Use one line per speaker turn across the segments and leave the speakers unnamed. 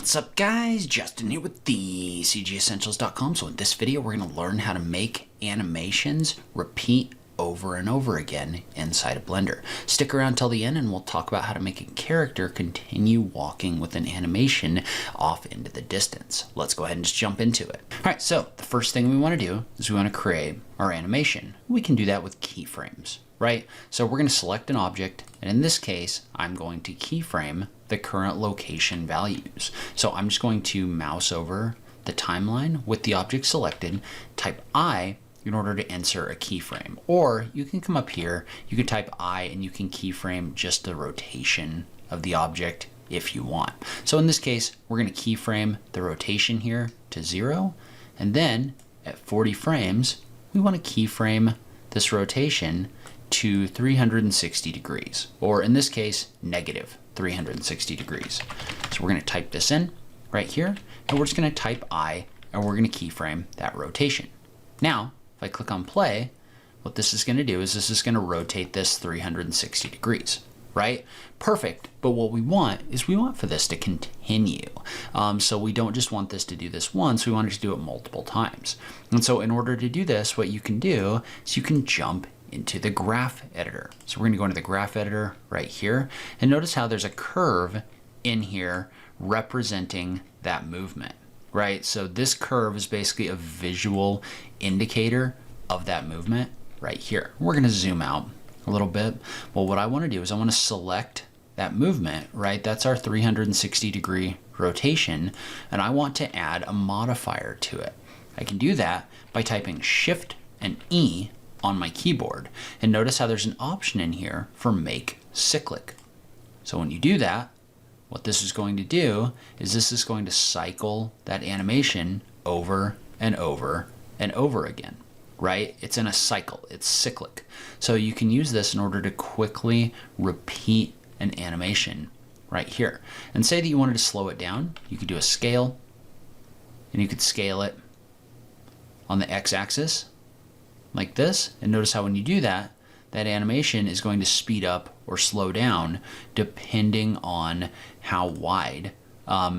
What's up guys, Justin here with the CGEssentials.com. So in this video we're going to learn how to make animations repeat over and over again inside of Blender. Stick around till the end and we'll talk about how to make a character continue walking with an animation off into the distance. Let's go ahead and just jump into it. Alright, so the first thing we want to do is we want to create our animation. We can do that with keyframes, right? So we're going to select an object, and in this case I'm going to keyframe the current location values. So I'm just going to mouse over the timeline with the object selected, type I in order to insert a keyframe. Or you can come up here, you can type I and you can keyframe just the rotation of the object if you want. So in this case, we're going to keyframe the rotation here to 0. And then at 40 frames, we want to keyframe this rotation to 360 degrees, or in this case, negative 360 degrees. So we're going to type this in right here, and we're just going to type I, and we're going to keyframe that rotation. Now, if I click on play, what this is going to do is this is going to rotate this 360 degrees, right? Perfect. But what we want is we want for this to continue. So we don't just want this to do this once, we want it to do it multiple times. And so in order to do this, what you can do is you can jump into the graph editor. So we're going to go into the graph editor right here, and notice how there's a curve in here representing that movement, right? So this curve is basically a visual indicator of that movement right here. We're going to zoom out a little bit. Well, what I want to do is I want to select that movement, right? That's our 360 degree rotation, and I want to add a modifier to it. I can do that by typing Shift and E on my keyboard, and notice how there's an option in here for make cyclic. So when you do that, what this is going to do is this is going to cycle that animation over and over and over again, right? It's in a cycle, it's cyclic. So you can use this in order to quickly repeat an animation right here. And say that you wanted to slow it down, you could do a scale, and you could scale it on the x-axis like this, and notice how when you do that, that animation is going to speed up or slow down depending on how wide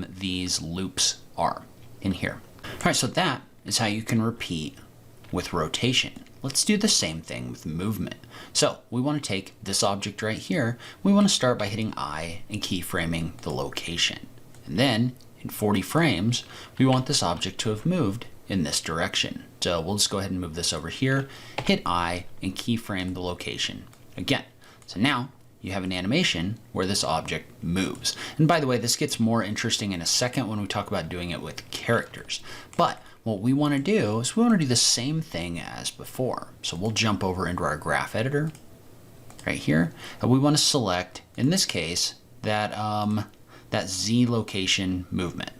these loops are in here. All right, so that is how you can repeat with rotation. Let's do the same thing with movement. So we want to take this object right here, we want to start by hitting I and keyframing the location. And then in 40 frames, we want this object to have moved in this direction. So we'll just go ahead and move this over here, hit I, and keyframe the location again. So now you have an animation where this object moves. And by the way, this gets more interesting in a second when we talk about doing it with characters. But what we want to do is we want to do the same thing as before. So we'll jump over into our graph editor right here, and we want to select, in this case, that Z location movement,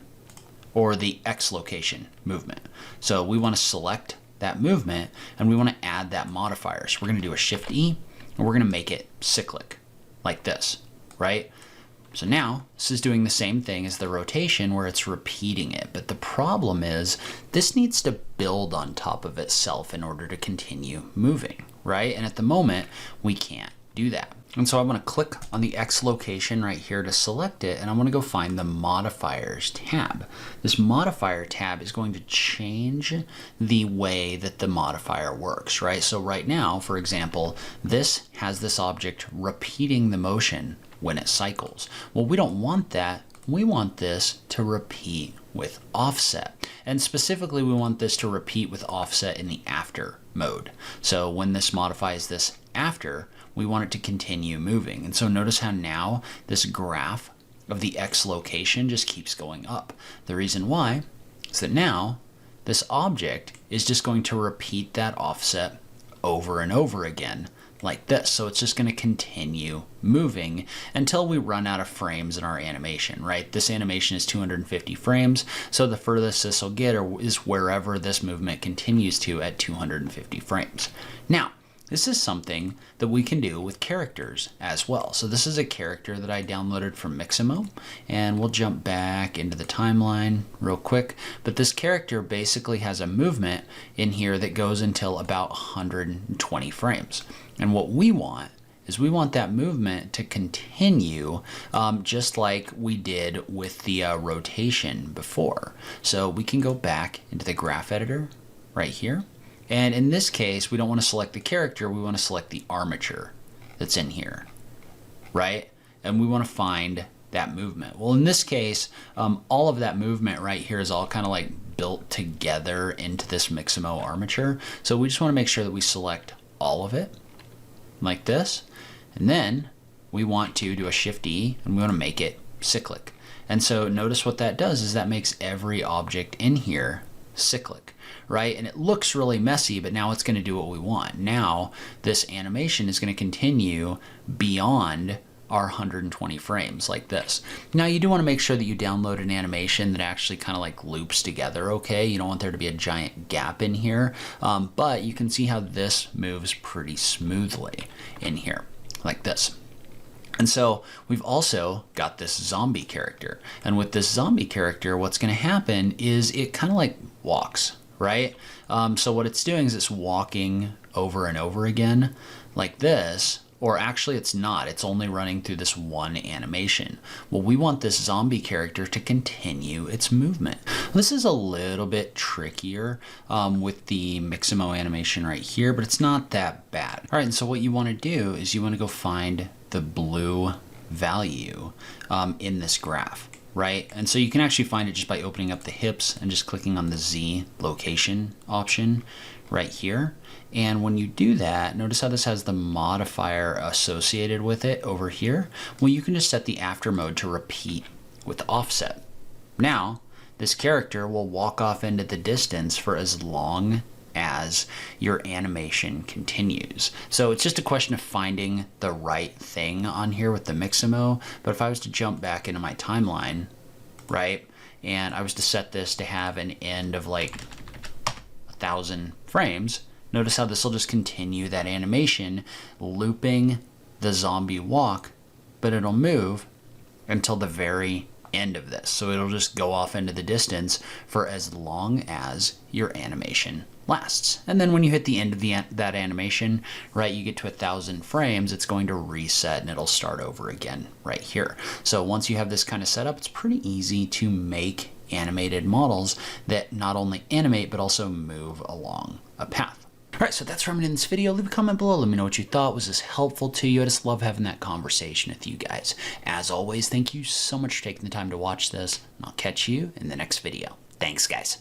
or the X location movement. So we want to select that movement and we want to add that modifier. So we're going to do a Shift E and we're going to make it cyclic like this, right? So now this is doing the same thing as the rotation where it's repeating it. But the problem is this needs to build on top of itself in order to continue moving, right? And at the moment we can't do that. And so I'm going to click on the X location right here to select it, and I'm going to go find the modifiers tab. This modifier tab is going to change the way that the modifier works, right? So right now, for example, this has this object repeating the motion when it cycles. Well, we don't want that. We want this to repeat with offset. And specifically, we want this to repeat with offset in the after mode. So when this modifies this after, we want it to continue moving. And so notice how now this graph of the X location just keeps going up. The reason why is that now this object is just going to repeat that offset over and over again like this. So it's just going to continue moving until we run out of frames in our animation, right? This animation is 250 frames. So the furthest this will get is wherever this movement continues to at 250 frames. Now, this is something that we can do with characters as well. So this is a character that I downloaded from Mixamo, and we'll jump back into the timeline real quick. But this character basically has a movement in here that goes until about 120 frames. And what we want is we want that movement to continue just like we did with the rotation before. So we can go back into the graph editor right here. And in this case, we don't want to select the character, we want to select the armature that's in here, right? And we want to find that movement. Well, in this case, all of that movement right here is all kind of like built together into this Mixamo armature. So we just want to make sure that we select all of it like this. And then we want to do a Shift E and we want to make it cyclic. And so notice what that does is that makes every object in here cyclic, right? And it looks really messy, but now it's going to do what we want. Now this animation is going to continue beyond our 120 frames like this. Now you do want to make sure that you download an animation that actually kind of like loops together, okay? You don't want there to be a giant gap in here, but you can see how this moves pretty smoothly in here like this. And so we've also got this zombie character. And with this zombie character, what's going to happen is it kind of like walks, right? So what it's doing is it's walking over and over again like this. Or actually it's not, it's only running through this one animation. Well, we want this zombie character to continue its movement. This is a little bit trickier with the Mixamo animation right here, but it's not that bad. All right, and so what you want to do is you want to go find the blue value in this graph, right? And so you can actually find it just by opening up the hips and just clicking on the Z location option right here. And when you do that, notice how this has the modifier associated with it over here. Well, you can just set the after mode to repeat with the offset. Now, this character will walk off into the distance for as long as your animation continues. So it's just a question of finding the right thing on here with the Mixamo. But if I was to jump back into my timeline, right, and I was to set this to have an end of like 1,000 frames, notice how this will just continue that animation, looping the zombie walk, but it'll move until the very end of this. So it'll just go off into the distance for as long as your animation lasts. And then when you hit the end of that animation, right, you get to 1,000 frames, it's going to reset and it'll start over again right here. So once you have this kind of set up, it's pretty easy to make animated models that not only animate but also move along a path. All right, so that's where I'm going to end this video. Leave a comment below. Let me know what you thought. Was this helpful to you? I just love having that conversation with you guys. As always, thank you so much for taking the time to watch this, and I'll catch you in the next video. Thanks, guys.